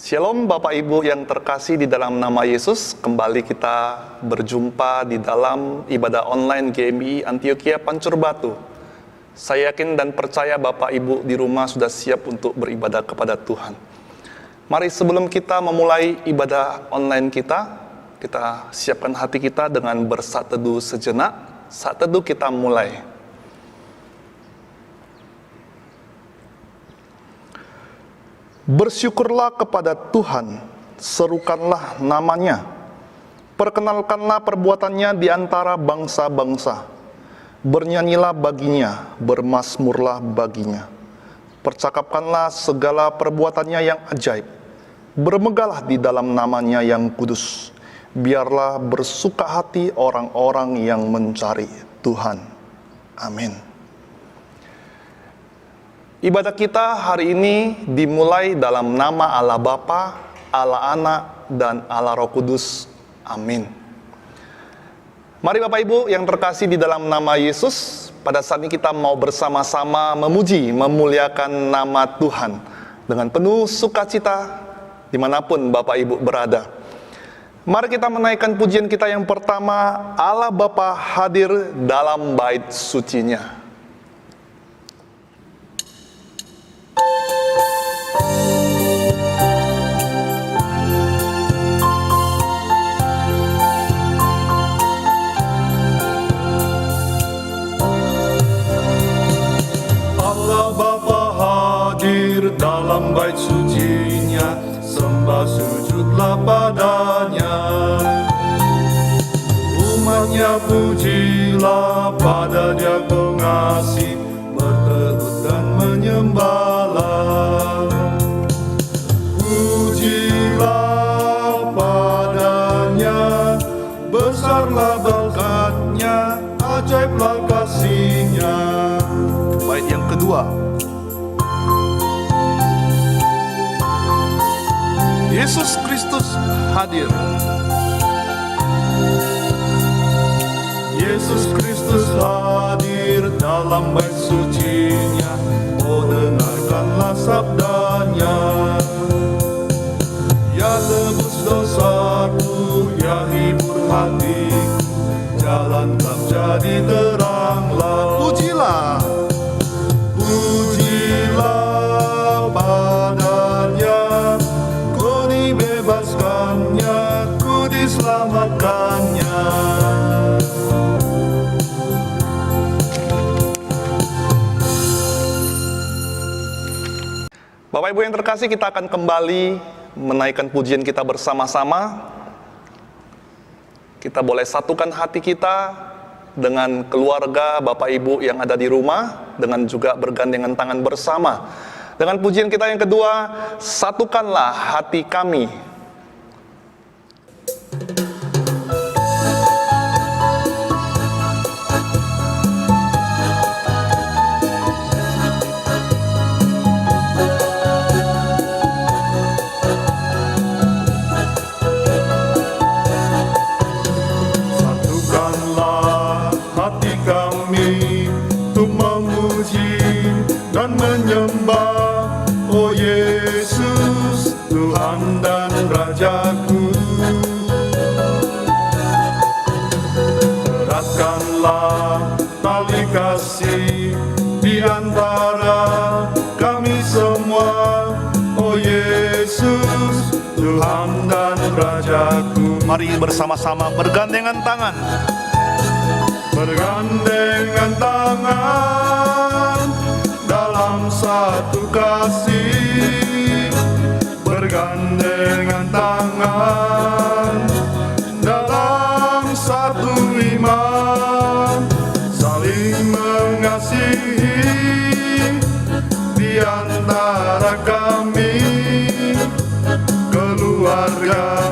Shalom Bapak Ibu yang terkasih di dalam nama Yesus. Kembali kita berjumpa di dalam ibadah online GMI Antioquia Pancur Batu. Saya yakin dan percaya Bapak Ibu di rumah sudah siap untuk beribadah kepada Tuhan. Mari sebelum kita memulai ibadah online kita siapkan hati kita dengan bersaat teduh sejenak. Saat teduh kita mulai. Bersyukurlah kepada Tuhan, serukanlah namanya, perkenalkanlah perbuatannya di antara bangsa-bangsa, bernyanyilah baginya, bermazmurlah baginya, percakapkanlah segala perbuatannya yang ajaib, bermegahlah di dalam namanya yang kudus, biarlah bersuka hati orang-orang yang mencari Tuhan. Amin. Ibadah kita hari ini dimulai dalam nama Allah Bapa, Allah Anak, dan Allah Roh Kudus. Amin. Mari Bapak Ibu yang terkasih di dalam nama Yesus, pada saat ini kita mau bersama-sama memuji, memuliakan nama Tuhan dengan penuh sukacita dimanapun Bapak Ibu berada. Mari kita menaikkan pujian kita yang pertama, Allah Bapa hadir dalam bait sucinya. Dalam bait sucinya, sembah sujudlah padanya. Umatnya pujilah pada Dia pengasih, bertelut dan menyembahlah. Pujilah padanya, besarlah berkat-Nya, ajaiblah kasih-Nya. Bait yang kedua, Yesus Kristus hadir. Yesus Kristus hadir dalam bait sucinya. Oh, dengarkanlah sabdanya. Ya tebus dosaku, ya hibur hatiku, jalan gelap jadi teranglah. Pujilah, pujilah padanya. Bebaskannya, ku diselamatkannya. Bapak Ibu yang terkasih, kita akan kembali menaikkan pujian kita bersama-sama. Kita boleh satukan hati kita dengan keluarga Bapak Ibu yang ada di rumah, dengan juga bergandengan tangan bersama. Dengan pujian kita yang kedua, satukanlah hati kami. Satukanlah hati kami untuk memuji dan menyembah, oh Yesus, Tuhan dan Rajaku. Eratkanlah tali kasih di antara kami semua, oh Yesus, Tuhan dan Rajaku. Mari bersama-sama bergandengan tangan. Bergandengan tangan dalam satu kasih, bergandengan tangan dalam satu iman, saling mengasihi di antara kami, keluarga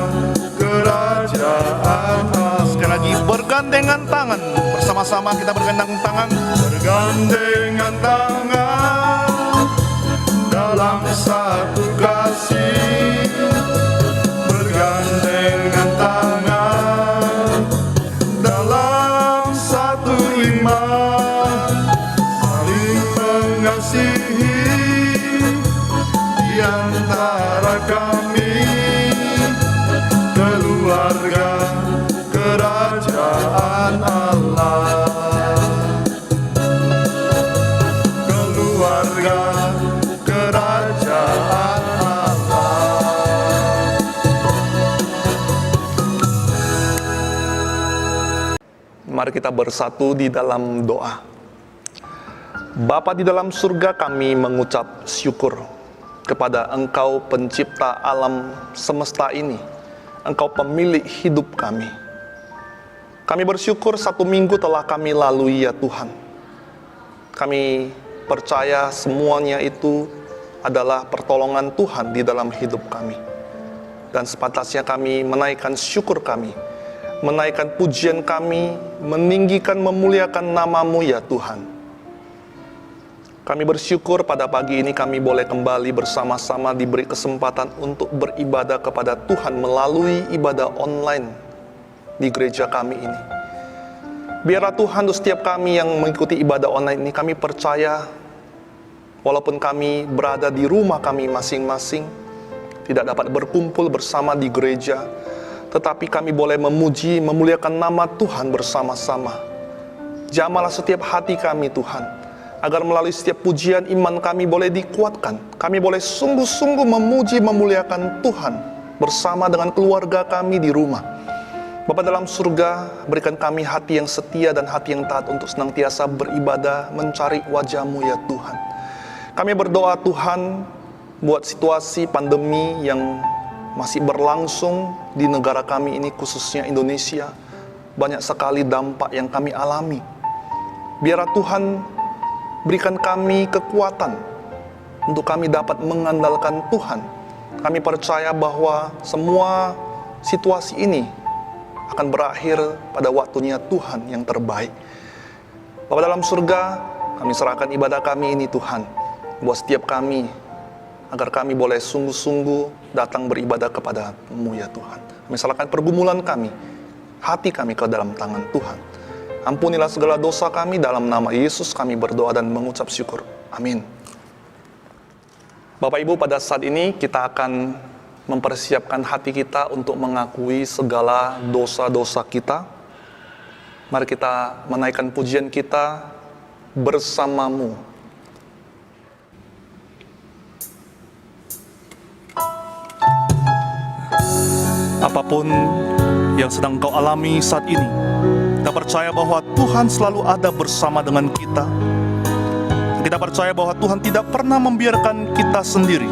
kerajaan Allah. Sekali lagi bergandengan tangan, bersama-sama kita bergandengan tangan. Bergandengan tangan dalam satu kasih, bergandengan tangan dalam satu iman, saling mengasihi di antara kami, Mari kita bersatu di dalam doa. Bapa di dalam surga, kami mengucap syukur kepada Engkau pencipta alam semesta ini. Engkau pemilik hidup kami. Kami bersyukur 1 minggu telah kami lalui ya Tuhan. Kami percaya semuanya itu adalah pertolongan Tuhan di dalam hidup kami. Dan sepantasnya kami menaikkan syukur kami, menaikkan pujian kami, meninggikan, memuliakan nama-Mu ya Tuhan. Kami bersyukur pada pagi ini kami boleh kembali bersama-sama diberi kesempatan untuk beribadah kepada Tuhan melalui ibadah online di gereja kami ini. Biarlah Tuhan, untuk setiap kami yang mengikuti ibadah online ini, kami percaya walaupun kami berada di rumah kami masing-masing, tidak dapat berkumpul bersama di gereja, tetapi kami boleh memuji, memuliakan nama Tuhan bersama-sama. Jamahlah setiap hati kami Tuhan, agar melalui setiap pujian iman kami boleh dikuatkan. Kami boleh sungguh-sungguh memuji, memuliakan Tuhan bersama dengan keluarga kami di rumah. Bapa dalam surga, berikan kami hati yang setia dan hati yang taat untuk senantiasa beribadah, mencari wajah-Mu ya Tuhan. Kami berdoa Tuhan, buat situasi pandemi yang masih berlangsung di negara kami ini, khususnya Indonesia. Banyak sekali dampak yang kami alami. Biarlah Tuhan berikan kami kekuatan untuk kami dapat mengandalkan Tuhan. Kami percaya bahwa semua situasi ini akan berakhir pada waktunya Tuhan yang terbaik. Bapa dalam surga, kami serahkan ibadah kami ini Tuhan, buat setiap kami, agar kami boleh sungguh-sungguh datang beribadah kepada-Mu ya Tuhan. Kami serahkan pergumulan kami, hati kami ke dalam tangan Tuhan. Ampunilah segala dosa kami, dalam nama Yesus kami berdoa dan mengucap syukur. Amin. Bapak Ibu, pada saat ini kita akan mempersiapkan hati kita untuk mengakui segala dosa-dosa kita. Mari kita menaikkan pujian kita, Bersama-Mu. Apapun yang sedang kau alami saat ini, kita percaya bahwa Tuhan selalu ada bersama dengan kita. Kita percaya bahwa Tuhan tidak pernah membiarkan kita sendiri.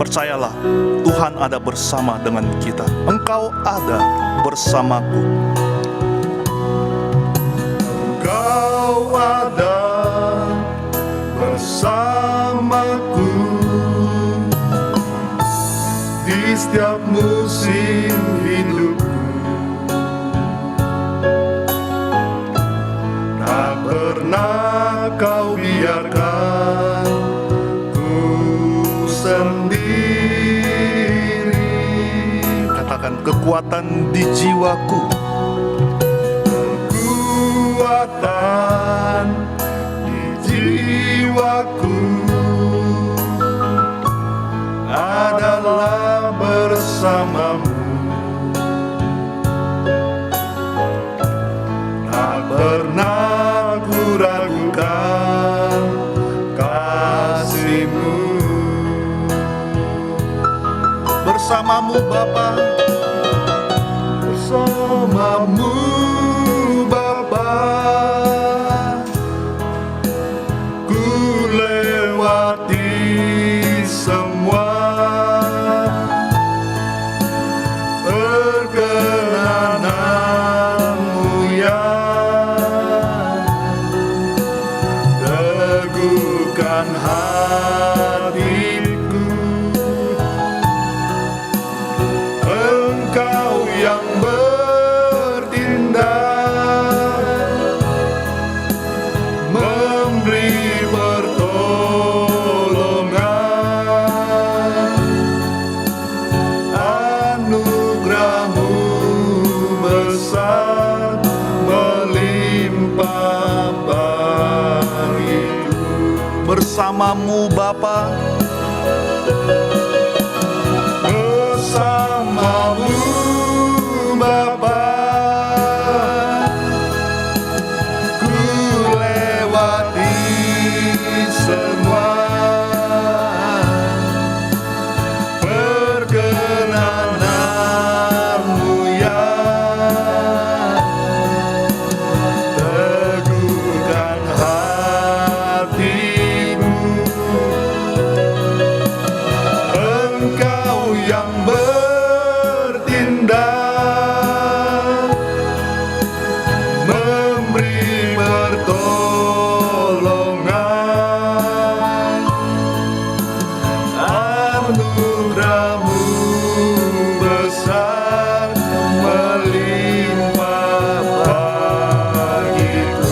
Percayalah, Tuhan ada bersama dengan kita. Engkau ada bersamaku. Engkau ada bersamaku di setiap musim hidupku. Tak pernah kau biarkan ku sendiri. Katakan, kekuatan di jiwaku. Kekuatan di jiwaku adalah bersama-Mu. Tak pernah ku ragukan kasih-Mu. Bersama-Mu Bapa, Bersama-Mu Bapa, ku lewati semua perkenanan-Mu yang teguhkan hatiku. Engkau yang bertindak, memberi pertolongan. Anugerah-Mu besar, melimpah bagiku. bersama-Mu Bapa, Bersama-Mu Bapa, ku lewati semua perkenanan-Mu yang Engkau yang bertindak, memberi pertolongan. Anugerah-Mu besar melimpah bagiku.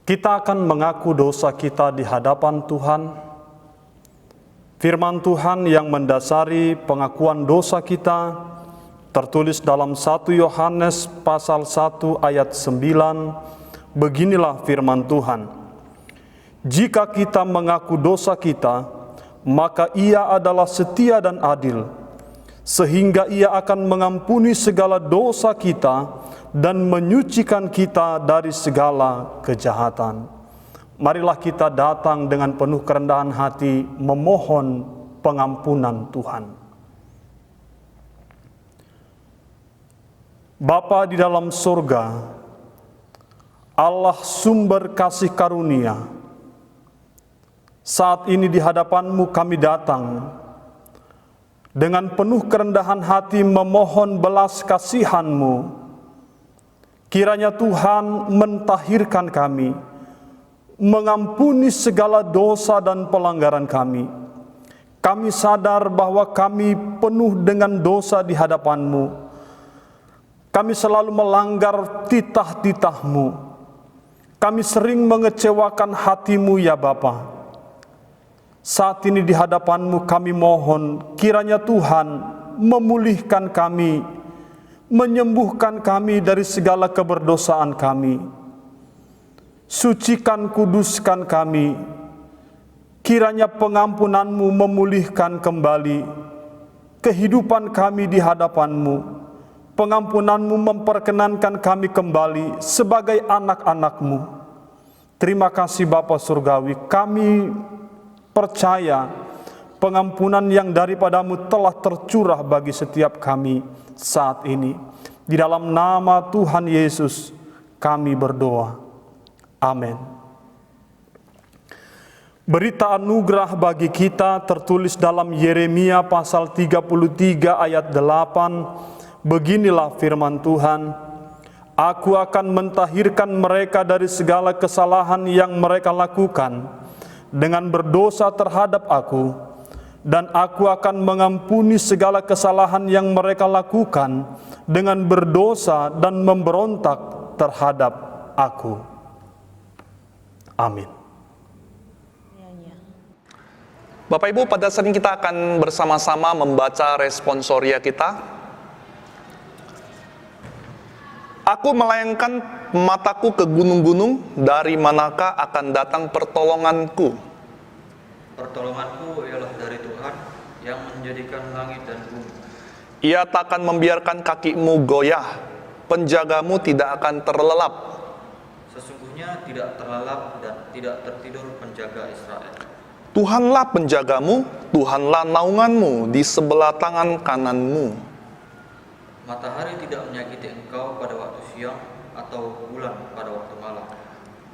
Kita akan mengaku dosa kita di hadapan Tuhan. Firman Tuhan yang mendasari pengakuan dosa kita tertulis dalam 1 Yohanes pasal 1 ayat 9. Beginilah firman Tuhan. Jika kita mengaku dosa kita, maka Ia adalah setia dan adil, sehingga Ia akan mengampuni segala dosa kita dan menyucikan kita dari segala kejahatan. Marilah kita datang dengan penuh kerendahan hati memohon pengampunan Tuhan. Bapa di dalam surga, Allah sumber kasih karunia, saat ini di hadapan-Mu kami datang dengan penuh kerendahan hati memohon belas kasihan-Mu. Kiranya Tuhan mentahirkan kami, mengampuni segala dosa dan pelanggaran kami. Kami sadar bahwa kami penuh dengan dosa di hadapan-Mu. Kami selalu melanggar titah-titah-Mu. Kami sering mengecewakan hati-Mu ya Bapa. Saat ini di hadapan-Mu kami mohon, kiranya Tuhan memulihkan kami, menyembuhkan kami dari segala keberdosaan kami. Sucikan, kuduskan kami. Kiranya pengampunan-Mu memulihkan kembali kehidupan kami di hadapan-Mu. Pengampunan-Mu memperkenankan kami kembali sebagai anak-anak-Mu. Terima kasih Bapa Surgawi, kami percaya pengampunan yang daripada-Mu telah tercurah bagi setiap kami saat ini. Di dalam nama Tuhan Yesus kami berdoa. Amin. Berita anugerah bagi kita tertulis dalam Yeremia pasal 33 ayat 8. Beginilah firman Tuhan. Aku akan mentahirkan mereka dari segala kesalahan yang mereka lakukan dengan berdosa terhadap Aku, dan Aku akan mengampuni segala kesalahan yang mereka lakukan dengan berdosa dan memberontak terhadap Aku. Amin. Bapak Ibu, pada saat ini kita akan bersama-sama membaca responsoria kita. Aku melayangkan mataku ke gunung-gunung, dari manakah akan datang pertolonganku? Pertolonganku ialah dari Tuhan yang menjadikan langit dan bumi. Ia takkan membiarkan kakimu goyah, penjagamu tidak akan terlelap. Sesungguhnya tidak terlelap dan tidak tertidur penjaga Israel. Tuhanlah penjagamu, Tuhanlah naunganmu di sebelah tangan kananmu. Matahari tidak menyakiti engkau pada waktu siang, atau bulan pada waktu malam.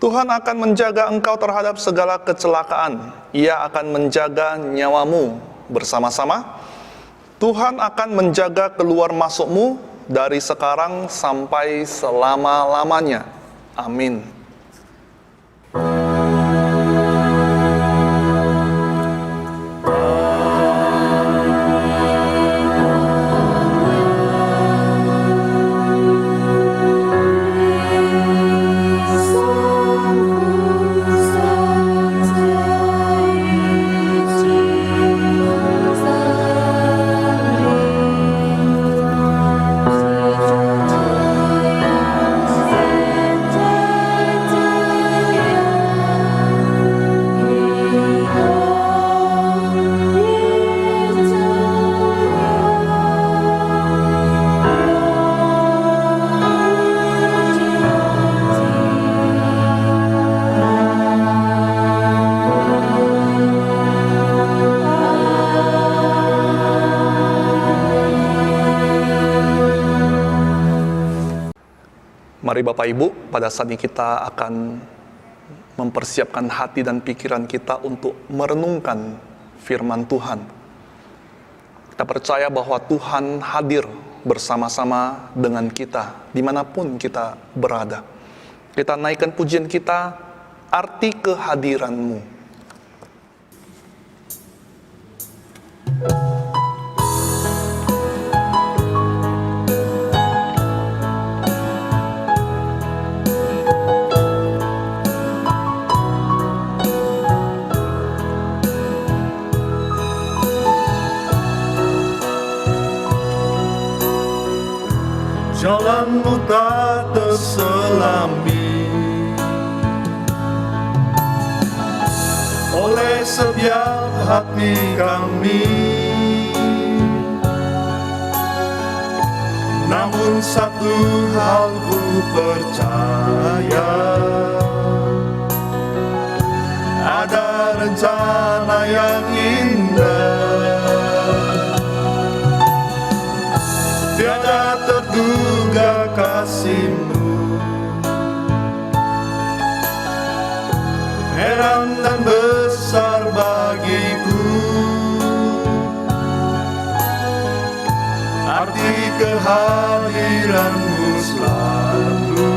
Tuhan akan menjaga engkau terhadap segala kecelakaan. Ia akan menjaga nyawamu bersama-sama. Tuhan akan menjaga keluar masukmu dari sekarang sampai selama-lamanya. Amin. Mari Bapak Ibu, pada saat ini kita akan mempersiapkan hati dan pikiran kita untuk merenungkan firman Tuhan. Kita percaya bahwa Tuhan hadir bersama-sama dengan kita, dimanapun kita berada. Kita naikkan pujian kita, arti kehadiran-Mu. Jalan-Mu tak terselami oleh setiap hati kami. Namun satu hal ku percaya, ada rencana yang indah, tiada terduga kasih-Mu, heran dan besar bagiku. Arti kehadiran-Mu selalu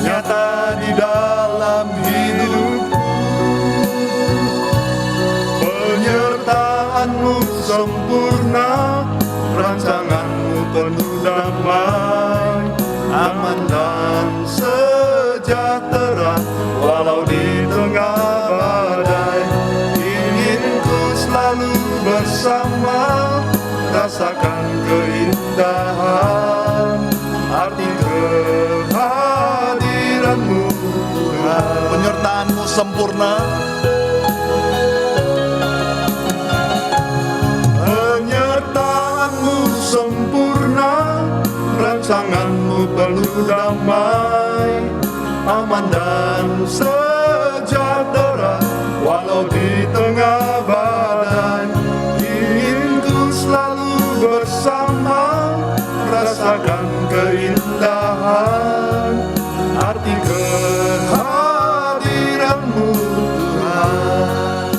nyata di dalam hidupku. Penyertaan-Mu sempurna, rancangan-Mu penuh damai, aman dan sejahtera walau di tengah badai. Ingin ku selalu bersama, rasakan keindahan arti kehadiran-Mu Tuhan. Penyertaan-Mu sempurna, penyertaan-Mu sempurna, rancangan-Mu penuh damai, aman dan sejahtera walau di tengah badai. Ingin ku selalu bersama, rasakan keindahan arti kehadiran-Mu Tuhan.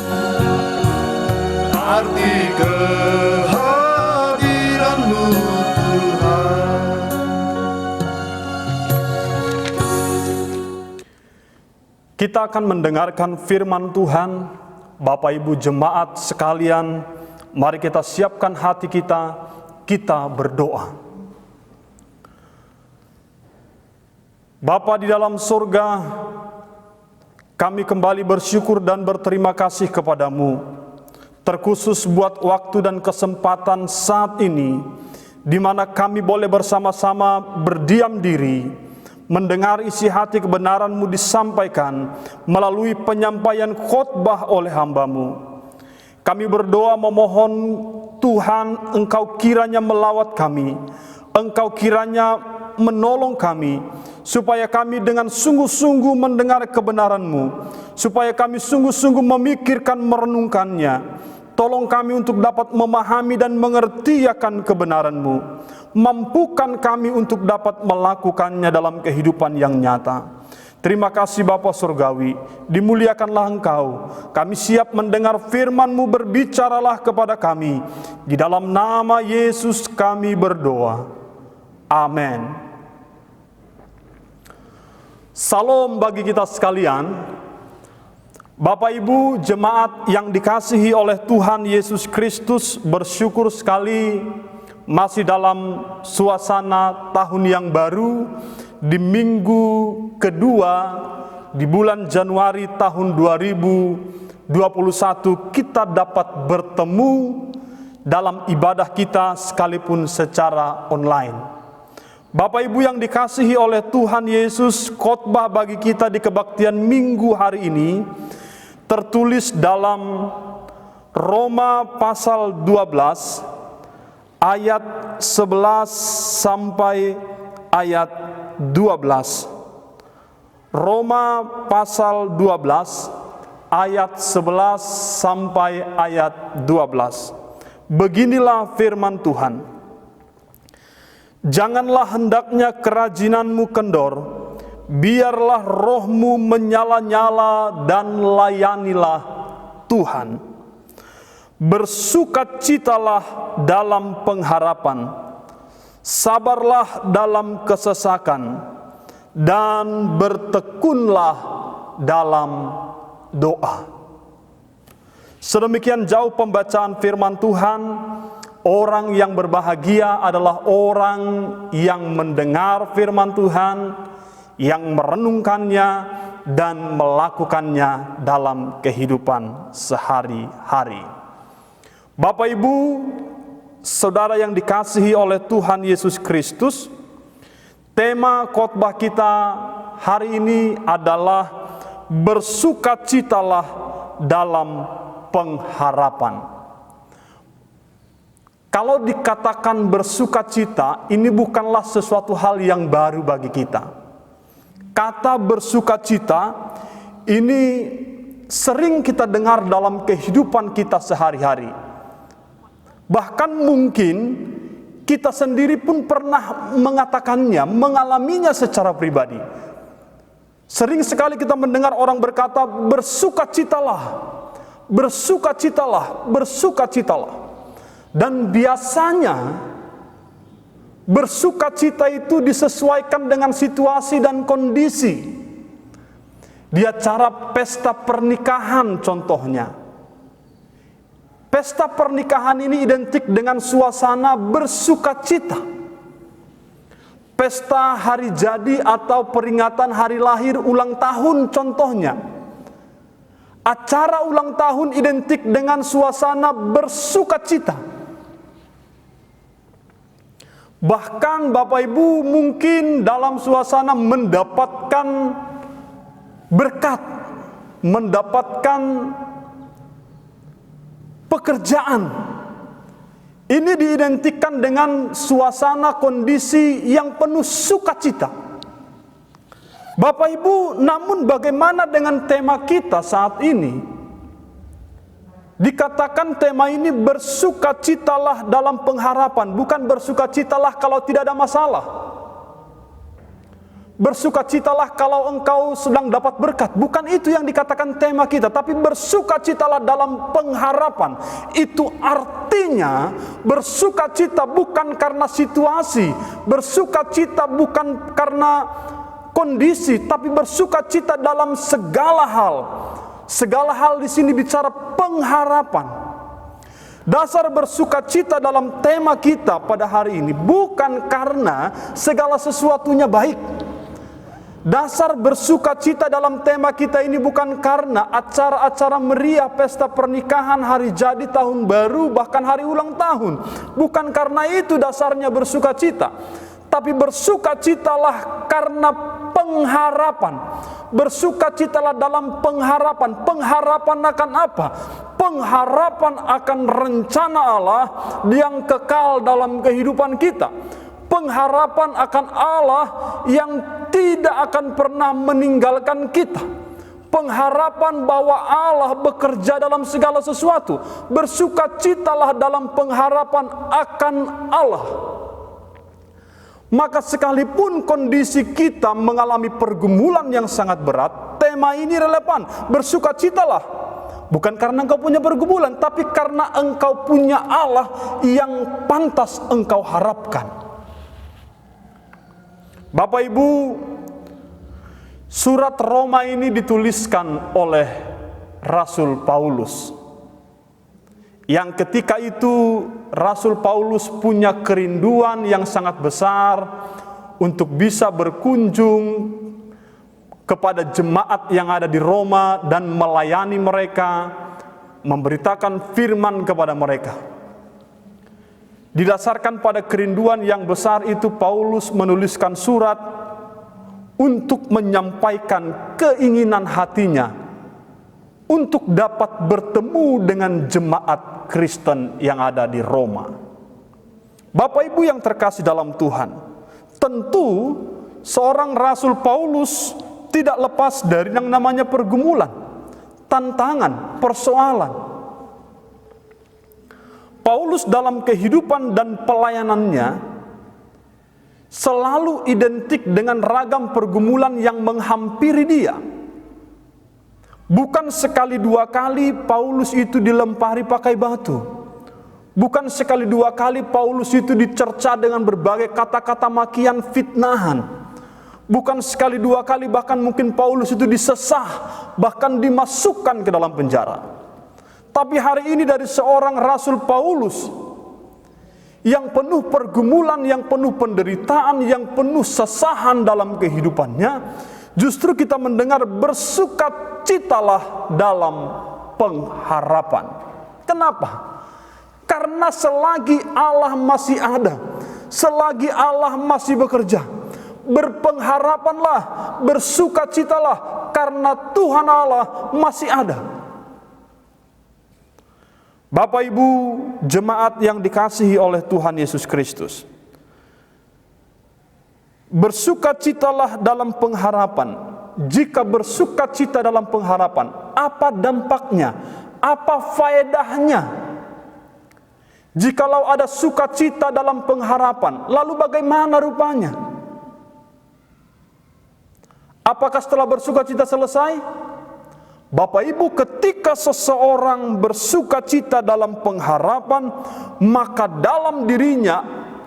Arti kehadiran-Mu Tuhan. Kita akan mendengarkan firman Tuhan. Bapak Ibu jemaat sekalian, mari kita siapkan hati kita, kita berdoa. Bapa di dalam surga, kami kembali bersyukur dan berterima kasih kepadamu, terkhusus buat waktu dan kesempatan saat ini, di mana kami boleh bersama-sama berdiam diri, mendengar isi hati kebenaran-Mu disampaikan melalui penyampaian khotbah oleh hamba-Mu. Kami berdoa memohon Tuhan, Engkau kiranya melawat kami, Engkau kiranya menolong kami, supaya kami dengan sungguh-sungguh mendengar kebenaran-Mu, supaya kami sungguh-sungguh memikirkan merenungkannya. Tolong kami untuk dapat memahami dan mengerti akan kebenaran-Mu. Mampukan kami untuk dapat melakukannya dalam kehidupan yang nyata. Terima kasih Bapa Surgawi, dimuliakanlah Engkau. Kami siap mendengar firman-Mu, berbicaralah kepada kami. Di dalam nama Yesus kami berdoa. Amin. Salam bagi kita sekalian. Bapak Ibu jemaat yang dikasihi oleh Tuhan Yesus Kristus, bersyukur sekali masih dalam suasana tahun yang baru, di minggu kedua di bulan Januari tahun 2021 kita dapat bertemu dalam ibadah kita sekalipun secara online. Bapak Ibu yang dikasihi oleh Tuhan Yesus, khotbah bagi kita di kebaktian minggu hari ini tertulis dalam Roma pasal 12 ayat 11 sampai ayat 12. Roma pasal 12 ayat 11 sampai ayat 12. Beginilah firman Tuhan. Janganlah hendaknya kerajinanmu kendor, biarlah rohmu menyala-nyala dan layanilah Tuhan. Bersukacitalah dalam pengharapan, sabarlah dalam kesesakan, dan bertekunlah dalam doa. Sedemikian jauh pembacaan firman Tuhan. Orang yang berbahagia adalah orang yang mendengar firman Tuhan, yang merenungkannya dan melakukannya dalam kehidupan sehari-hari. Bapak, Ibu, saudara yang dikasihi oleh Tuhan Yesus Kristus, tema khotbah kita hari ini adalah bersukacitalah dalam pengharapan. Kalau dikatakan bersukacita, ini bukanlah sesuatu hal yang baru bagi kita. Kata bersukacita ini sering kita dengar dalam kehidupan kita sehari-hari. Bahkan mungkin kita sendiri pun pernah mengatakannya, mengalaminya secara pribadi. Sering sekali kita mendengar orang berkata, bersukacitalah, bersukacitalah, bersukacitalah. Dan biasanya bersukacita itu disesuaikan dengan situasi dan kondisi. Di acara pesta pernikahan contohnya. Pesta pernikahan ini identik dengan suasana bersukacita. Pesta hari jadi atau peringatan hari lahir ulang tahun contohnya. Acara ulang tahun identik dengan suasana bersukacita. Bahkan Bapak Ibu mungkin dalam suasana mendapatkan berkat, mendapatkan pekerjaan. Ini diidentikan dengan suasana kondisi yang penuh sukacita. Bapak Ibu, namun bagaimana dengan tema kita saat ini? Dikatakan tema ini bersukacitalah dalam pengharapan, bukan bersukacitalah kalau tidak ada masalah. Bersukacitalah kalau engkau sedang dapat berkat, bukan itu yang dikatakan tema kita, tapi bersukacitalah dalam pengharapan. Itu artinya bersukacita bukan karena situasi, bersukacita bukan karena kondisi, tapi bersukacita dalam segala hal. Segala hal di sini bicara pengharapan. Dasar bersukacita dalam tema kita pada hari ini bukan karena segala sesuatunya baik. Dasar bersukacita dalam tema kita ini bukan karena acara-acara meriah, pesta pernikahan, hari jadi, tahun baru, bahkan hari ulang tahun. Bukan karena itu dasarnya bersukacita. Tapi bersukacitalah karena pengharapan. Bersukacitalah dalam pengharapan. Pengharapan akan apa? Pengharapan akan rencana Allah yang kekal dalam kehidupan kita. Pengharapan akan Allah yang tidak akan pernah meninggalkan kita. Pengharapan bahwa Allah bekerja dalam segala sesuatu. Bersukacitalah dalam pengharapan akan Allah. Maka sekalipun kondisi kita mengalami pergumulan yang sangat berat, tema ini relevan. Bersukacitalah. Bukan karena engkau punya pergumulan, tapi karena engkau punya Allah yang pantas engkau harapkan. Bapak Ibu, surat Roma ini dituliskan oleh Rasul Paulus. Yang ketika itu Rasul Paulus punya kerinduan yang sangat besar untuk bisa berkunjung kepada jemaat yang ada di Roma dan melayani mereka, memberitakan firman kepada mereka. Didasarkan pada kerinduan yang besar itu, Paulus menuliskan surat untuk menyampaikan keinginan hatinya untuk dapat bertemu dengan jemaat Kristen yang ada di Roma. Bapak Ibu yang terkasih dalam Tuhan, tentu seorang Rasul Paulus tidak lepas dari yang namanya pergumulan, tantangan, persoalan. Paulus dalam kehidupan dan pelayanannya selalu identik dengan ragam pergumulan yang menghampiri dia. Bukan sekali dua kali Paulus itu dilempari pakai batu. Bukan sekali dua kali Paulus itu dicerca dengan berbagai kata-kata makian, fitnahan. Bukan sekali dua kali, bahkan mungkin Paulus itu disesah, bahkan dimasukkan ke dalam penjara. Tapi hari ini dari seorang Rasul Paulus yang penuh pergumulan, yang penuh penderitaan, yang penuh sesahan dalam kehidupannya, justru kita mendengar bersukacitalah dalam pengharapan. Kenapa? Karena selagi Allah masih ada, selagi Allah masih bekerja, berpengharapanlah, bersukacitalah, karena Tuhan Allah masih ada. Bapak Ibu jemaat yang dikasihi oleh Tuhan Yesus Kristus, bersukacitalah dalam pengharapan. Jika bersukacita dalam pengharapan, apa dampaknya? Apa faedahnya? Jikalau ada sukacita dalam pengharapan, lalu bagaimana rupanya? Apakah setelah bersukacita selesai? Bapak Ibu, ketika seseorang bersukacita dalam pengharapan, maka dalam dirinya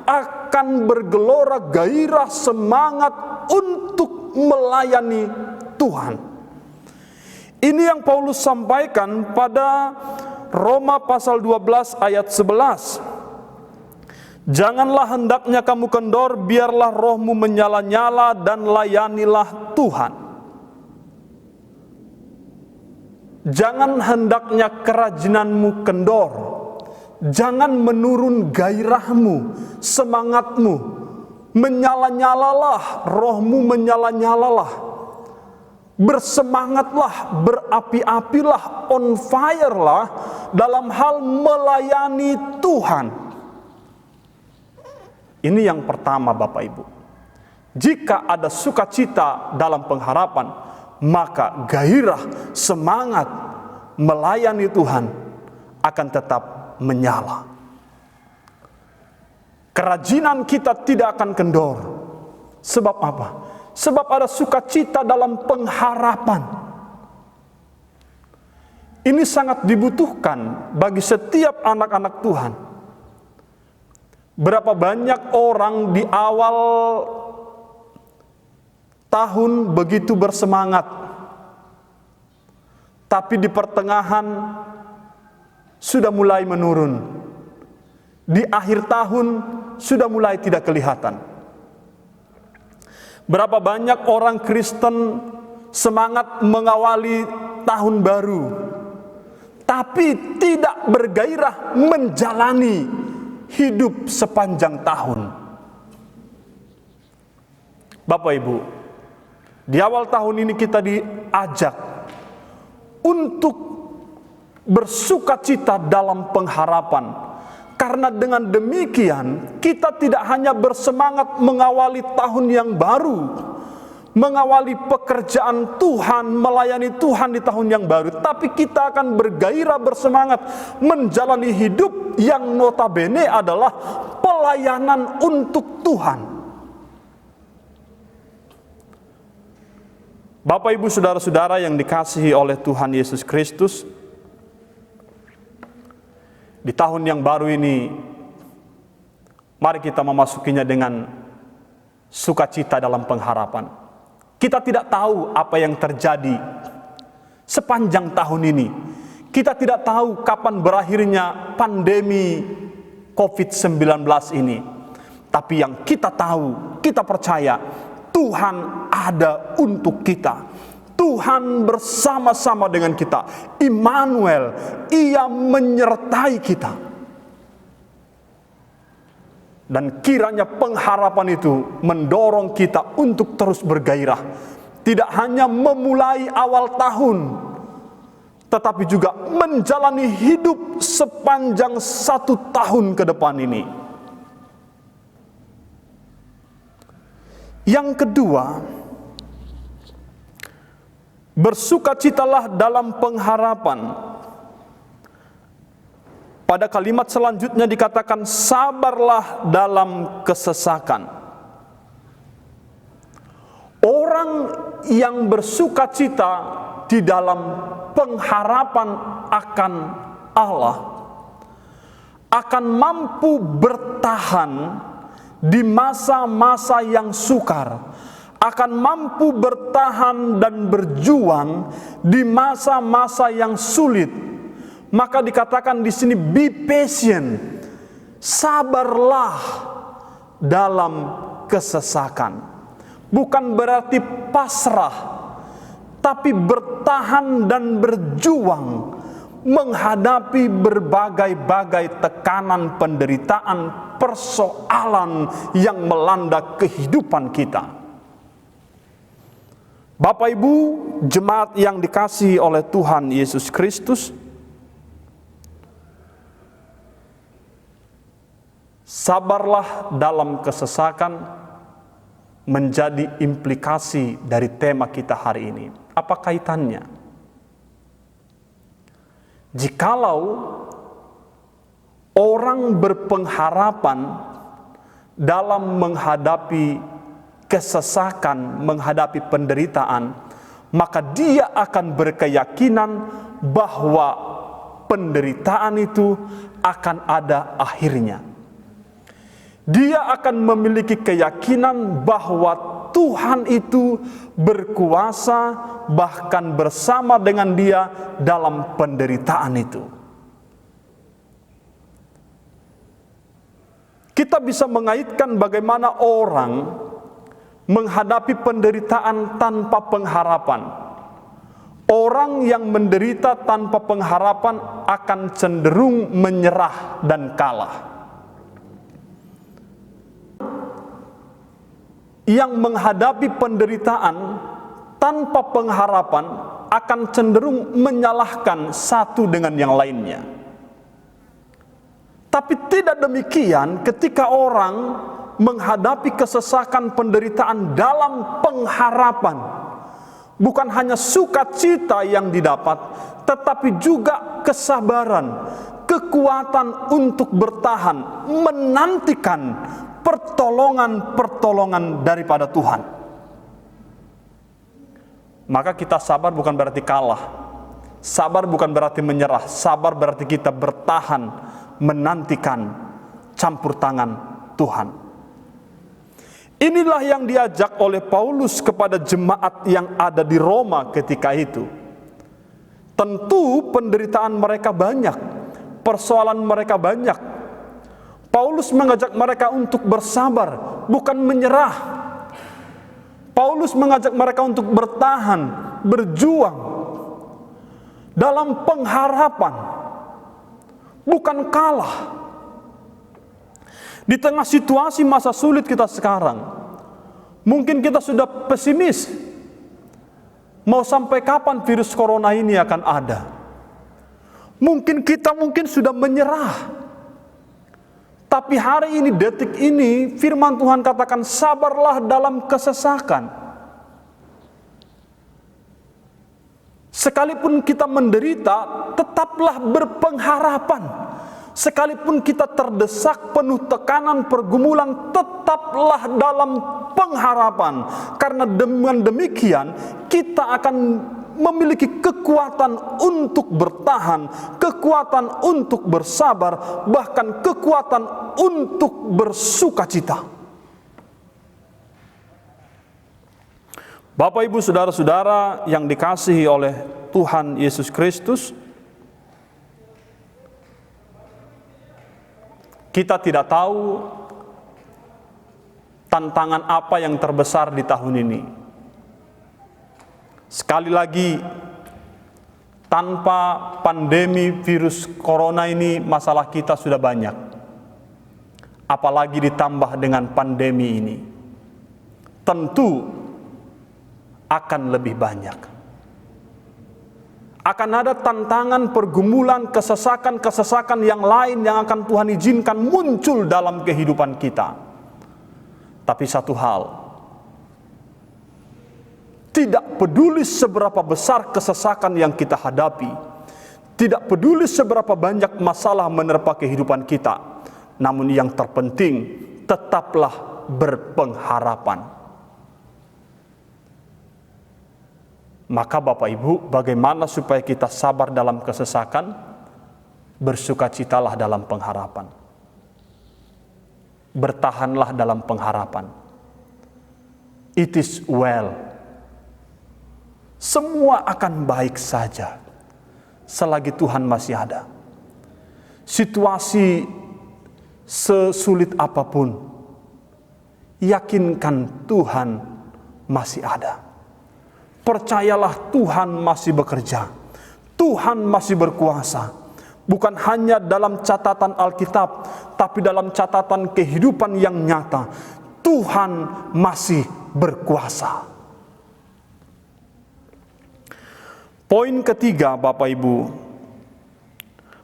akan bergelora gairah semangat untuk melayani Tuhan. Ini yang Paulus sampaikan pada Roma pasal 12 ayat 11. Janganlah hendaknya kamu kendor, biarlah rohmu menyala-nyala dan layanilah Tuhan. Jangan hendaknya kerajinanmu kendor. Jangan menurun gairahmu, semangatmu. Menyala-nyalalah, rohmu menyala-nyalalah. Bersemangatlah, berapi-apilah, on fire lah dalam hal melayani Tuhan. Ini yang pertama Bapak Ibu. Jika ada sukacita dalam pengharapan, maka gairah, semangat melayani Tuhan akan tetap menyala. Kerajinan kita tidak akan kendor. Sebab apa? Sebab ada sukacita dalam pengharapan. Ini sangat dibutuhkan bagi setiap anak-anak Tuhan. Berapa banyak orang di awal tahun begitu bersemangat, tapi di pertengahan sudah mulai menurun. Di akhir tahun sudah mulai tidak kelihatan. Berapa banyak orang Kristen semangat mengawali tahun baru, tapi tidak bergairah menjalani hidup sepanjang tahun. Bapak Ibu, di awal tahun ini kita diajak untuk bersukacita dalam pengharapan. Karena dengan demikian kita tidak hanya bersemangat mengawali tahun yang baru, mengawali pekerjaan Tuhan, melayani Tuhan di tahun yang baru, tapi kita akan bergairah bersemangat menjalani hidup yang notabene adalah pelayanan untuk Tuhan. Bapak Ibu saudara-saudara yang dikasihi oleh Tuhan Yesus Kristus, di tahun yang baru ini, mari kita memasukinya dengan sukacita dalam pengharapan. Kita tidak tahu apa yang terjadi sepanjang tahun ini. Kita tidak tahu kapan berakhirnya pandemi COVID-19 ini. Tapi yang kita tahu, kita percaya, Tuhan ada untuk kita. Tuhan bersama-sama dengan kita. Immanuel, Ia menyertai kita. Dan kiranya pengharapan itu mendorong kita untuk terus bergairah. Tidak hanya memulai awal tahun, tetapi juga menjalani hidup sepanjang 1 tahun ke depan ini. Yang kedua, bersukacitalah dalam pengharapan. Pada kalimat selanjutnya dikatakan sabarlah dalam kesesakan. Orang yang bersukacita di dalam pengharapan akan Allah akan mampu bertahan di masa-masa yang sukar, akan mampu bertahan dan berjuang di masa-masa yang sulit. Maka dikatakan di sini, be patient, sabarlah dalam kesesakan. Bukan berarti pasrah, tapi bertahan dan berjuang menghadapi berbagai-bagai tekanan, penderitaan, persoalan yang melanda kehidupan kita. Bapak Ibu, jemaat yang dikasihi oleh Tuhan Yesus Kristus, sabarlah dalam kesesakan menjadi implikasi dari tema kita hari ini. Apa kaitannya? Jikalau orang berpengharapan dalam menghadapi kesesakan, menghadapi penderitaan, maka dia akan berkeyakinan bahwa penderitaan itu akan ada akhirnya. Dia akan memiliki keyakinan bahwa Tuhan itu berkuasa, bahkan bersama dengan dia dalam penderitaan itu. Kita bisa mengaitkan bagaimana orang menghadapi penderitaan tanpa pengharapan. Orang yang menderita tanpa pengharapan akan cenderung menyerah dan kalah. Yang menghadapi penderitaan tanpa pengharapan akan cenderung menyalahkan satu dengan yang lainnya. Tapi tidak demikian ketika orang menghadapi kesesakan penderitaan dalam pengharapan. Bukan hanya sukacita yang didapat, tetapi juga kesabaran, kekuatan untuk bertahan, menantikan pertolongan-pertolongan daripada Tuhan. Maka kita sabar bukan berarti kalah. Sabar bukan berarti menyerah. Sabar berarti kita bertahan, menantikan campur tangan Tuhan. Inilah yang diajak oleh Paulus kepada jemaat yang ada di Roma ketika itu. Tentu penderitaan mereka banyak, persoalan mereka banyak. Paulus mengajak mereka untuk bersabar, bukan menyerah. Paulus mengajak mereka untuk bertahan, berjuang dalam pengharapan, bukan kalah. Di tengah situasi masa sulit kita sekarang, mungkin kita sudah pesimis. Mau sampai kapan virus corona ini akan ada? Mungkin kita sudah menyerah. Tapi hari ini, detik ini, firman Tuhan katakan, sabarlah dalam kesesakan. Sekalipun kita menderita, tetaplah berpengharapan. Sekalipun kita terdesak penuh tekanan, pergumulan, tetaplah dalam pengharapan. Karena dengan demikian, kita akan memiliki kekuatan untuk bertahan, kekuatan untuk bersabar, bahkan kekuatan untuk bersukacita. Bapak, Ibu, saudara-saudara yang dikasihi oleh Tuhan Yesus Kristus, kita tidak tahu tantangan apa yang terbesar di tahun ini. Sekali lagi, tanpa pandemi virus corona ini, masalah kita sudah banyak. Apalagi ditambah dengan pandemi ini, tentu akan lebih banyak. Akan ada tantangan, pergumulan, kesesakan-kesesakan yang lain yang akan Tuhan izinkan muncul dalam kehidupan kita. Tapi satu hal, tidak peduli seberapa besar kesesakan yang kita hadapi, tidak peduli seberapa banyak masalah menerpa kehidupan kita, namun yang terpenting, tetaplah berpengharapan. Maka Bapak Ibu, bagaimana supaya kita sabar dalam kesesakan? Bersukacitalah dalam pengharapan. Bertahanlah dalam pengharapan. It is well. Semua akan baik saja selagi Tuhan masih ada. Situasi sesulit apapun, yakinkan Tuhan masih ada. Percayalah Tuhan masih bekerja. Tuhan masih berkuasa. Bukan hanya dalam catatan Alkitab, tapi dalam catatan kehidupan yang nyata. Tuhan masih berkuasa. Poin ketiga, Bapak Ibu.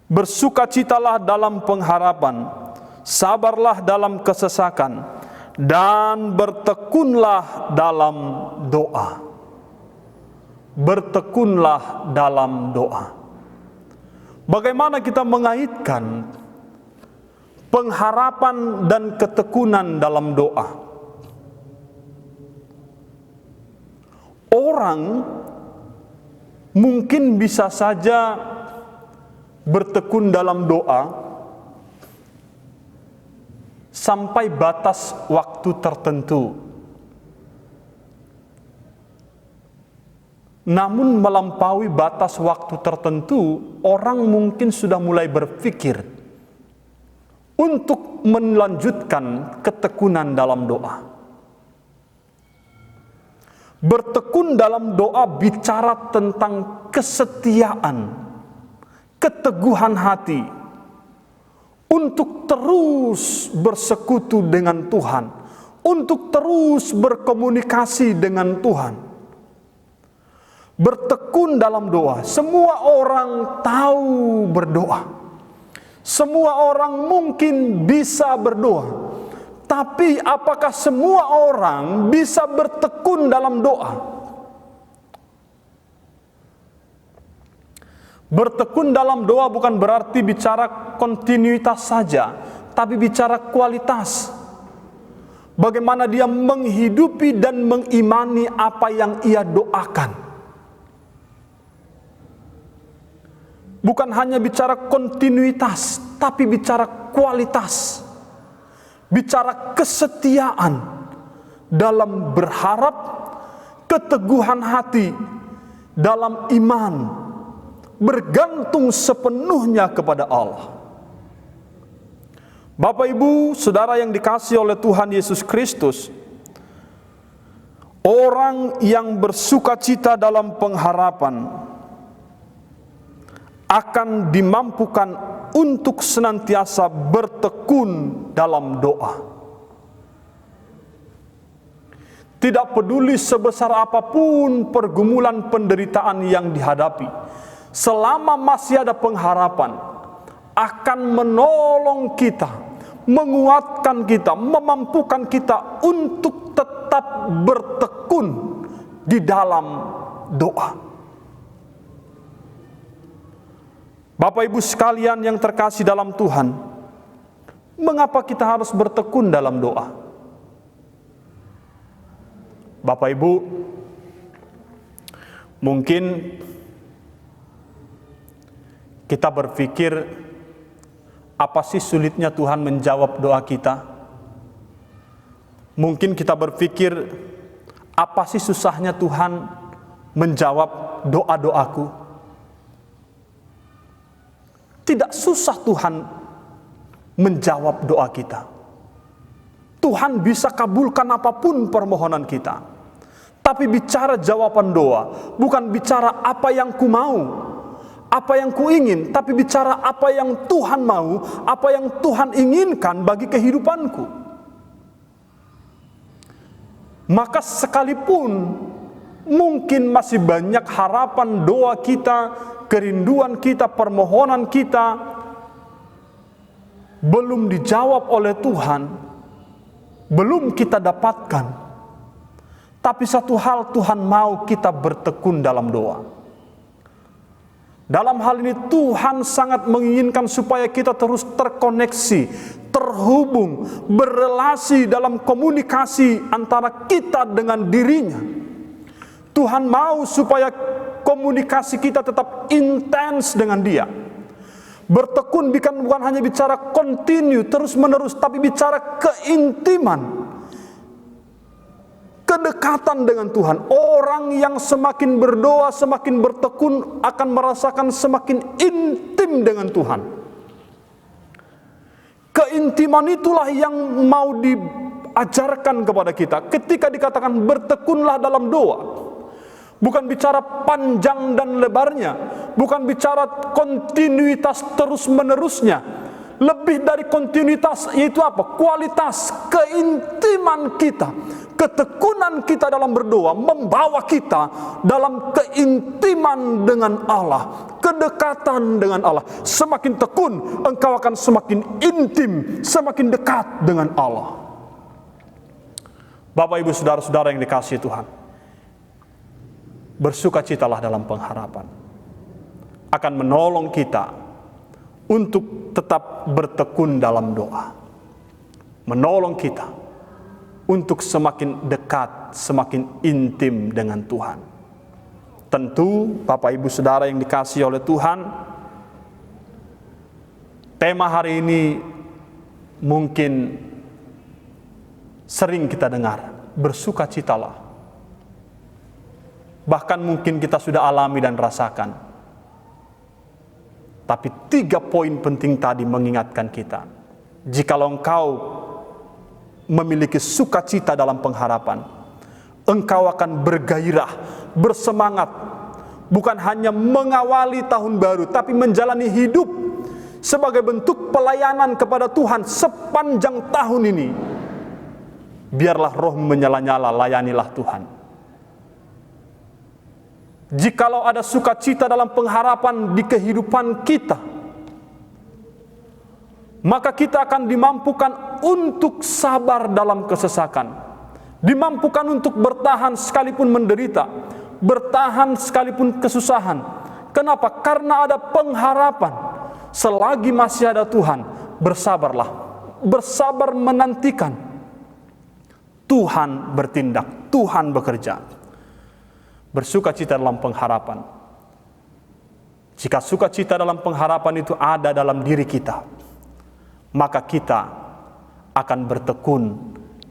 Bersukacitalah dalam pengharapan, sabarlah dalam kesesakan, dan bertekunlah dalam doa. Bertekunlah dalam doa. Bagaimana kita mengaitkan pengharapan dan ketekunan dalam doa? Orang mungkin bisa saja bertekun dalam doa sampai batas waktu tertentu. Namun melampaui batas waktu tertentu, orang mungkin sudah mulai berpikir untuk melanjutkan ketekunan dalam doa. Bertekun dalam doa bicara tentang kesetiaan, keteguhan hati untuk terus bersekutu dengan Tuhan, untuk terus berkomunikasi dengan Tuhan. Bertekun dalam doa. Semua orang tahu berdoa. Semua orang mungkin bisa berdoa. Tapi apakah semua orang bisa bertekun dalam doa? Bertekun dalam doa bukan berarti bicara kontinuitas saja, tapi bicara kualitas. Bagaimana dia menghidupi dan mengimani apa yang ia doakan. Bukan hanya bicara kontinuitas, tapi bicara kualitas. Bicara kesetiaan dalam berharap, keteguhan hati dalam iman, bergantung sepenuhnya kepada Allah. Bapak Ibu, saudara yang dikasihi oleh Tuhan Yesus Kristus, orang yang bersukacita dalam pengharapan akan dimampukan untuk senantiasa bertekun dalam doa. Tidak peduli sebesar apapun pergumulan penderitaan yang dihadapi, selama masih ada pengharapan, akan menolong kita, menguatkan kita, memampukan kita untuk tetap bertekun di dalam doa. Bapak Ibu sekalian yang terkasih dalam Tuhan, mengapa kita harus bertekun dalam doa? Bapak Ibu, mungkin kita berpikir, apa sih sulitnya Tuhan menjawab doa kita? Mungkin kita berpikir, apa sih susahnya Tuhan menjawab doa-doaku? Tidak susah Tuhan menjawab doa kita. Tuhan bisa kabulkan apapun permohonan kita. Tapi bicara jawaban doa, bukan bicara apa yang ku mau, apa yang ku ingin, tapi bicara apa yang Tuhan mau, apa yang Tuhan inginkan bagi kehidupanku. Maka sekalipun mungkin masih banyak harapan doa kita, kerinduan kita, permohonan kita belum dijawab oleh Tuhan, belum kita dapatkan. Tapi satu hal Tuhan mau kita bertekun dalam doa. Dalam hal ini Tuhan sangat menginginkan supaya kita terus terkoneksi, terhubung, berelasi dalam komunikasi antara kita dengan dirinya. Tuhan mau supaya komunikasi kita tetap intens dengan Dia. Bertekun bukan hanya bicara continue, terus menerus, tapi bicara keintiman, kedekatan dengan Tuhan. Orang yang semakin berdoa, semakin bertekun akan merasakan semakin intim dengan Tuhan. Keintiman itulah yang mau diajarkan kepada kita. Ketika dikatakan bertekunlah dalam doa, bukan bicara panjang dan lebarnya, bukan bicara kontinuitas terus-menerusnya. Lebih dari kontinuitas, yaitu apa? Kualitas keintiman kita, ketekunan kita dalam berdoa membawa kita dalam keintiman dengan Allah, kedekatan dengan Allah. Semakin tekun, engkau akan semakin intim, semakin dekat dengan Allah. Bapak, Ibu, saudara-saudara yang dikasihi Tuhan, bersukacitalah dalam pengharapan. Akan menolong kita untuk tetap bertekun dalam doa. Menolong kita untuk semakin dekat, semakin intim dengan Tuhan. Tentu Bapak, Ibu, saudara yang dikasihi oleh Tuhan, tema hari ini mungkin sering kita dengar, bersukacitalah. Bahkan mungkin kita sudah alami dan rasakan. Tapi 3 poin penting tadi mengingatkan kita. Jikalau engkau memiliki sukacita dalam pengharapan, engkau akan bergairah, bersemangat, bukan hanya mengawali tahun baru, tapi menjalani hidup sebagai bentuk pelayanan kepada Tuhan sepanjang tahun ini. Biarlah roh menyala-nyala, layanilah Tuhan. Jikalau ada sukacita dalam pengharapan di kehidupan kita, maka kita akan dimampukan untuk sabar dalam kesesakan, dimampukan untuk bertahan sekalipun menderita, bertahan sekalipun kesusahan. Kenapa? Karena ada pengharapan. Selagi masih ada Tuhan, bersabarlah, bersabar menantikan Tuhan bertindak, Tuhan bekerja. Bersukacita dalam pengharapan. Jika sukacita dalam pengharapan itu ada dalam diri kita, maka kita akan bertekun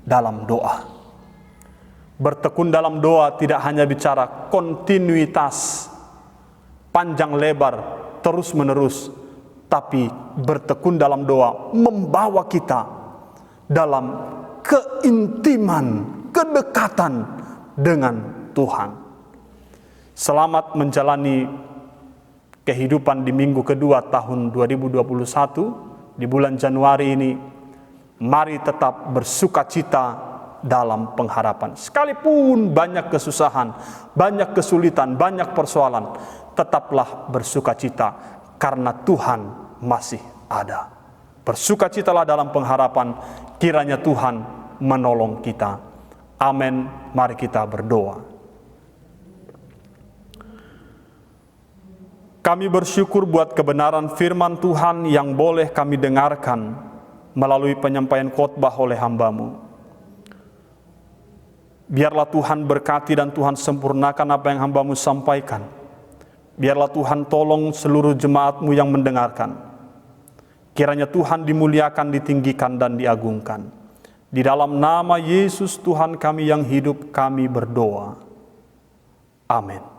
dalam doa. Bertekun dalam doa tidak hanya bicara kontinuitas, panjang lebar, terus menerus, tapi bertekun dalam doa membawa kita dalam keintiman, kedekatan dengan Tuhan. Selamat menjalani kehidupan di minggu kedua tahun 2021 di bulan Januari ini. Mari tetap bersukacita dalam pengharapan. Sekalipun banyak kesusahan, banyak kesulitan, banyak persoalan, tetaplah bersukacita karena Tuhan masih ada. Bersukacitalah dalam pengharapan, kiranya Tuhan menolong kita. Amin. Mari kita berdoa. Kami bersyukur buat kebenaran firman Tuhan yang boleh kami dengarkan melalui penyampaian khotbah oleh hamba-Mu. Biarlah Tuhan berkati dan Tuhan sempurnakan apa yang hamba-Mu sampaikan. Biarlah Tuhan tolong seluruh jemaat-Mu yang mendengarkan. Kiranya Tuhan dimuliakan, ditinggikan, dan diagungkan. Di dalam nama Yesus Tuhan kami yang hidup, kami berdoa. Amin.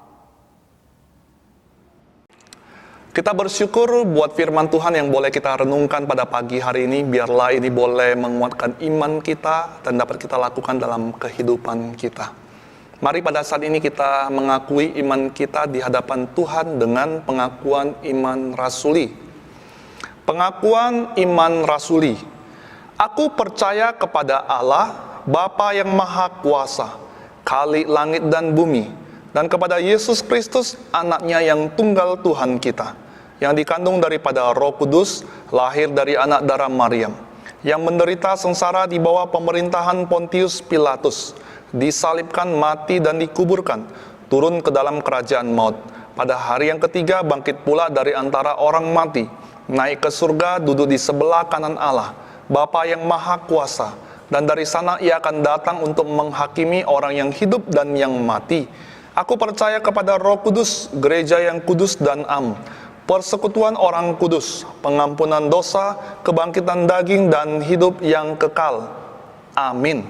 Kita bersyukur buat firman Tuhan yang boleh kita renungkan pada pagi hari ini. Biarlah ini boleh menguatkan iman kita dan dapat kita lakukan dalam kehidupan kita. Mari pada saat ini kita mengakui iman kita di hadapan Tuhan dengan pengakuan iman rasuli. Pengakuan iman rasuli. Aku percaya kepada Allah, Bapa yang Maha Kuasa, Khalik langit dan bumi, dan kepada Yesus Kristus, anaknya yang tunggal Tuhan kita, yang dikandung daripada Roh Kudus, lahir dari anak darah Maryam, yang menderita sengsara di bawah pemerintahan Pontius Pilatus, disalibkan, mati dan dikuburkan, turun ke dalam kerajaan maut. Pada hari yang ketiga bangkit pula dari antara orang mati, naik ke surga, duduk di sebelah kanan Allah, Bapa yang Maha Kuasa, dan dari sana ia akan datang untuk menghakimi orang yang hidup dan yang mati. Aku percaya kepada Roh Kudus, gereja yang kudus dan am, persekutuan orang kudus, pengampunan dosa, kebangkitan daging, dan hidup yang kekal. Amin.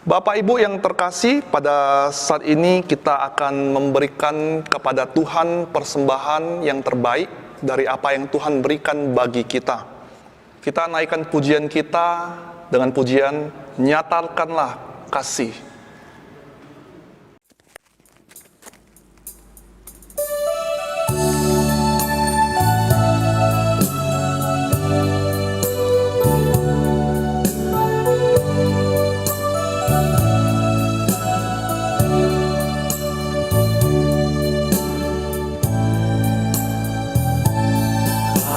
Bapak Ibu yang terkasih, pada saat ini kita akan memberikan kepada Tuhan persembahan yang terbaik dari apa yang Tuhan berikan bagi kita. Kita naikkan pujian kita dengan pujian "Nyatakanlah Kasih".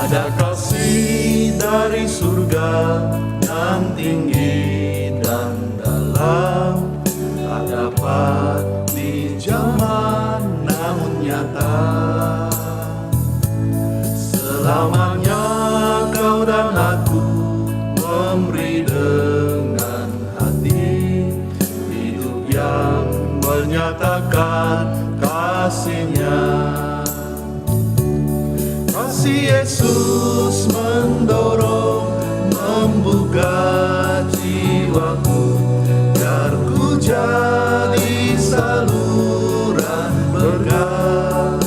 Ada kasih dari surga yang tinggi dan dalam, tak dapat dijamah namun nyata. Selamanya kau dan aku memberi dengan hati hidup yang menyatakan kasih-Nya. Kasih Yesus mendorong, membuka jiwaku, biar ku jadi saluran berkah.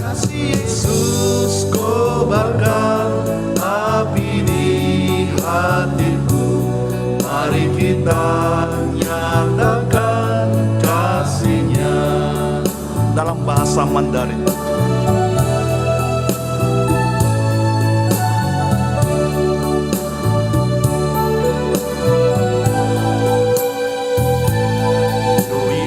Kasih Yesus kobarkan api di hatiku, mari kita nyatakan kasih-Nya. Dalam bahasa Mandarin.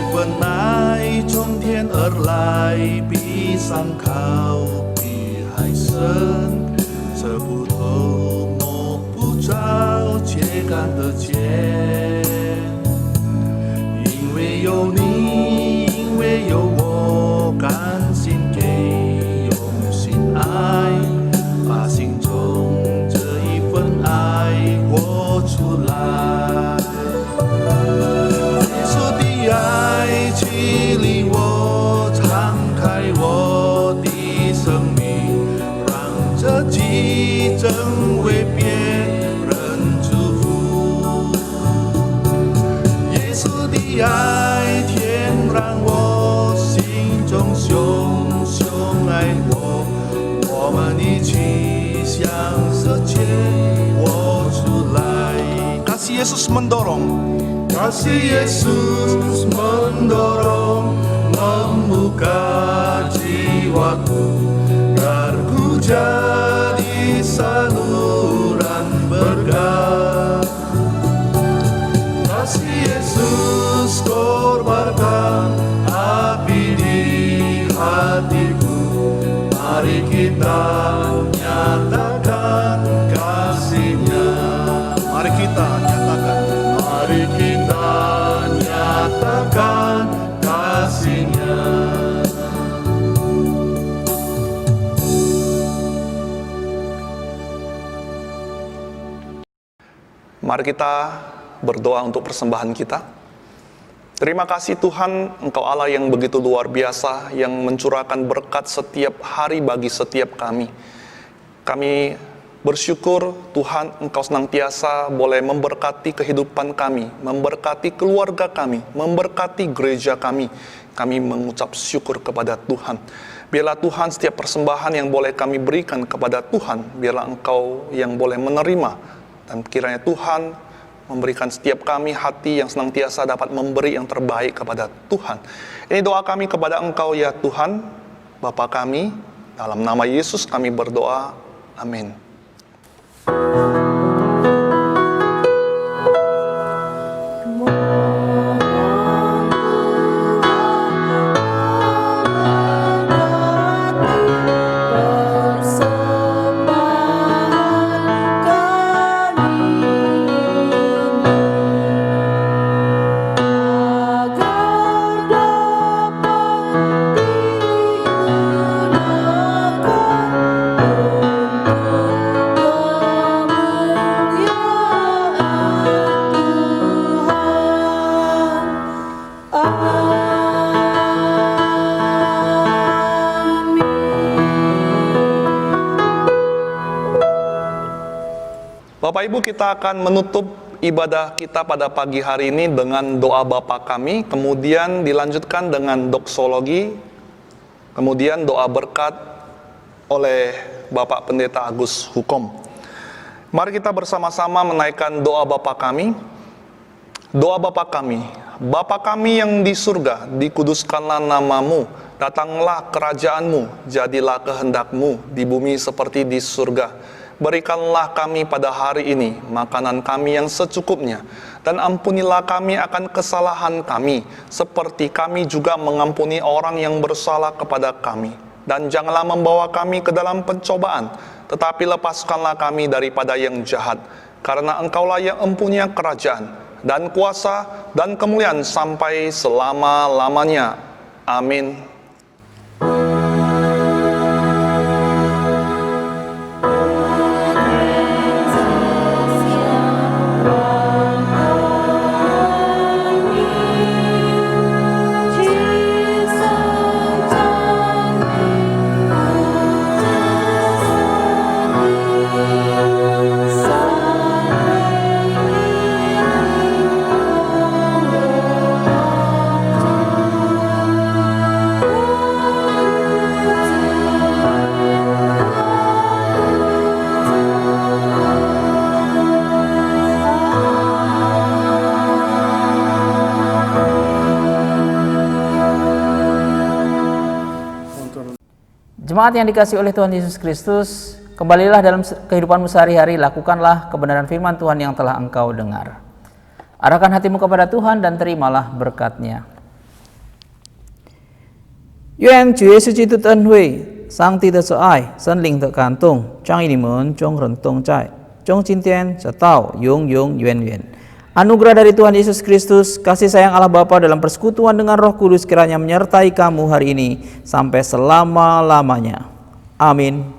Benai 从天而来，比山高，比海深，测不透，摸不着，却看得见。因为有你，因为有我，甘心给，用心爱，把心中这一份爱活出来。耶稣的爱激励我，敞开我的生命，让这激增为别人祝福。耶稣的爱点燃我心中熊熊爱火，我们一起向世界活出来。 Kasih Yesus mendorong, Kasih Yesus mendorong, membuka jiwaku, biar ku jadi saluran berkah. Kasih Yesus korbankan api di hatiku, mari kita nyatakan kasih-Nya. mari kita nyatakan. Mari kita nyatakan kasih-Nya. Mari kita berdoa untuk persembahan kita. Terima kasih Tuhan, Engkau Allah yang begitu luar biasa, yang mencurahkan berkat setiap hari bagi setiap kami. Kami bersyukur Tuhan, Engkau senantiasa boleh memberkati kehidupan kami, memberkati keluarga kami, memberkati gereja kami. Kami mengucap syukur kepada Tuhan. Biarlah Tuhan setiap persembahan yang boleh kami berikan kepada Tuhan, biarlah Engkau yang boleh menerima. Dan kiranya Tuhan memberikan setiap kami hati yang senantiasa dapat memberi yang terbaik kepada Tuhan. Ini doa kami kepada Engkau ya Tuhan, Bapa kami, dalam nama Yesus kami berdoa. Amin. Agar dapat digunakan untuk Bapak Ibu, kita akan menutup ibadah kita pada pagi hari ini dengan doa Bapa kami, kemudian dilanjutkan dengan doksologi, kemudian doa berkat oleh Bapak Pendeta Agus Hukom. Mari kita bersama-sama menaikkan doa Bapa kami. Doa Bapa kami, Bapa kami yang di surga, dikuduskanlah namamu, datanglah kerajaanmu, jadilah kehendakmu di bumi seperti di surga. Berikanlah kami pada hari ini makanan kami yang secukupnya, dan ampunilah kami akan kesalahan kami, seperti kami juga mengampuni orang yang bersalah kepada kami. Dan janganlah membawa kami ke dalam pencobaan, tetapi lepaskanlah kami daripada yang jahat, karena Engkaulah yang mempunyai kerajaan, dan kuasa, dan kemuliaan sampai selama-lamanya. Amin. Jemaat yang dikasihi oleh Tuhan Yesus Kristus, kembalilah dalam kehidupanmu sehari-hari, lakukanlah kebenaran firman Tuhan yang telah engkau dengar. Arahkan hatimu kepada Tuhan dan terimalah berkat-Nya. 愿主耶稣基督的恩惠、上帝的慈爱、圣灵的感动，将与你们众人同在，从今天直到永永远远。 Anugerah dari Tuhan Yesus Kristus, kasih sayang Allah Bapa dalam persekutuan dengan Roh Kudus kiranya menyertai kamu hari ini sampai selama-lamanya. Amin.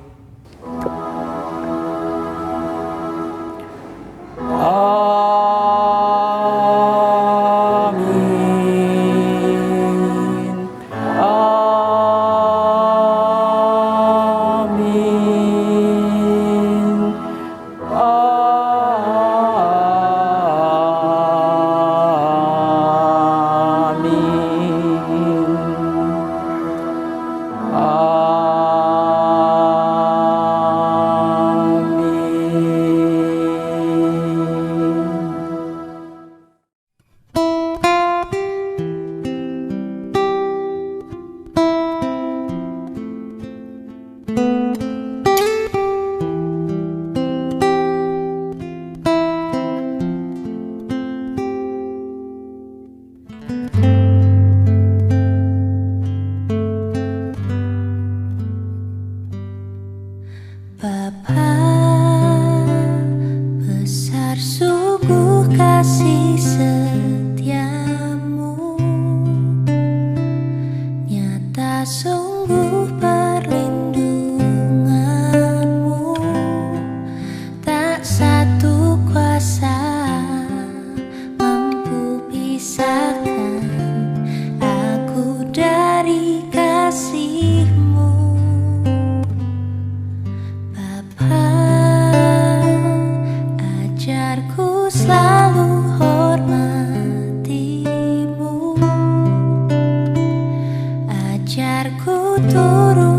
Turun